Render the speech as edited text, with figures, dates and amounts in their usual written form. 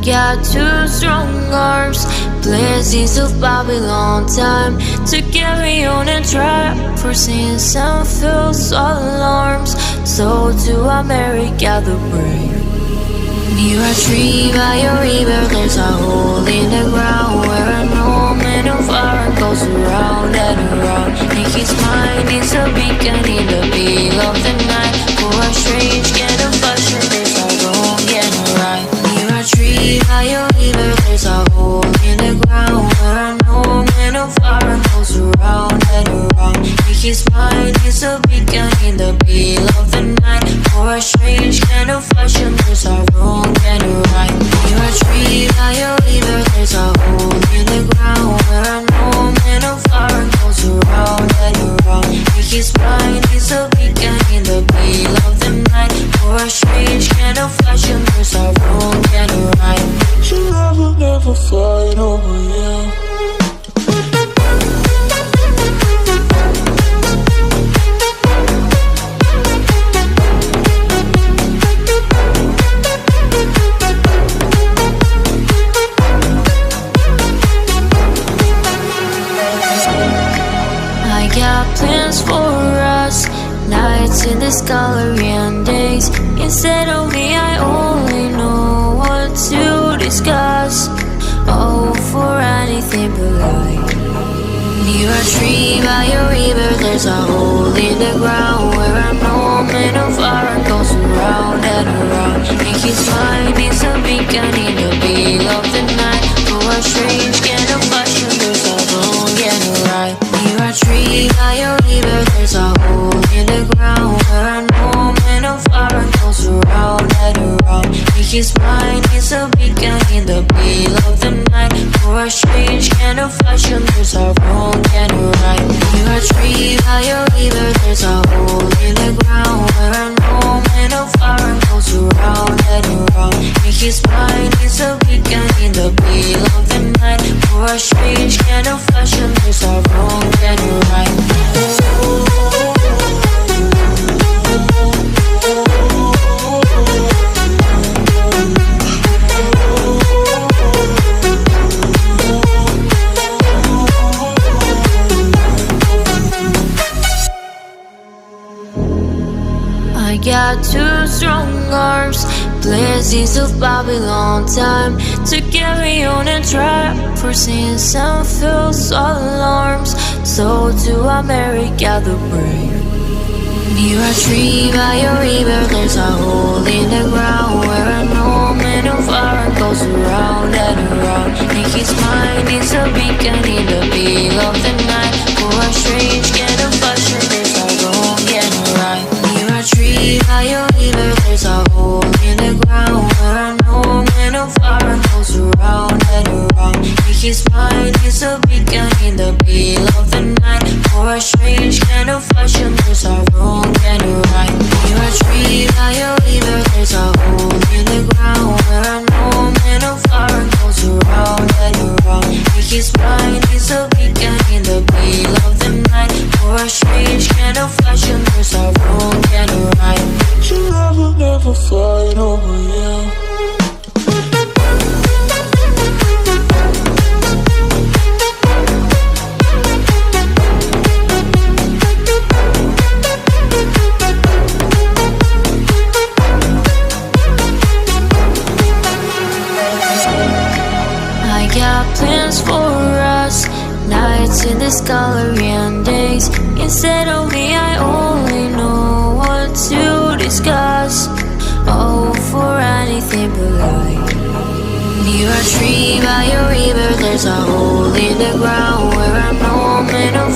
got two strong arms, blessings of Babylon time to carry on and try. For sins and false alarms, so to America the brave. Near a tree by a river, there's a hole in the ground where no man of iron goes around and around. In his mind is a beacon in the middle of the night. For a strange kind of fashion, there's a wrong and a right. Near a tree by a river, there's a hole in the ground where no man of iron goes around and around. In his mind is a beacon in the middle of the night. For a strange kind of fashion, there's a wrong and a right. Near a tree by a river, there's a hole in the ground where no man of iron goes around and around. In his mind is a beacon in the middle of the night. For a strange kind of fashion, there's a wrong and a right. She'll never fight over you. Got plans for us, nights in this gallery and days. Instead of me, I only know what to discuss. Oh, for anything but light. Near a tree by a river, there's a hole in the ground where a no man of iron goes around and around. In his mind is a beacon in the middle of the night. For a strange kind of fashion, there's a wrong and a right. Near a tree by a river, there's a hole in the ground where a no man of iron goes around and around. In his mind is a beacon in the middle of the night. For a strange kind of fashion, there's a wrong and a right. Near a tree by a river, there's a hole in the ground where a no man of iron goes around and around. In his mind is a beacon in the middle of the night. For a strange kind of fashion, there's a wrong and a right. I got two strong arms, blessings of Babylon time to carry on and try. For sins and false alarms, so to America the brave. Near a tree by a river, there's a hole in the ground where no man of iron goes around and around. In his mind is a beacon in the middle of the night. For a strange kind of fashion, there's a wrong and a right. Near a tree by a river, there's a hole in the ground where no man of iron goes around and around. In his mind is a beacon in the middle of the night. For a strange kind of fashion, there's a wrong and a right. Near a tree by a river, there's a hole in the ground where no man of iron goes around and around. In his mind is a beacon in the middle of the night. For a strange kind of fashion, there's a wrong and a right. She'll never fight over you. Got plans for us, nights in this gallery and days. Instead of me, I only know what to discuss. Oh, for anything but light. Near a tree by a river, there's a hole in the ground where a no man of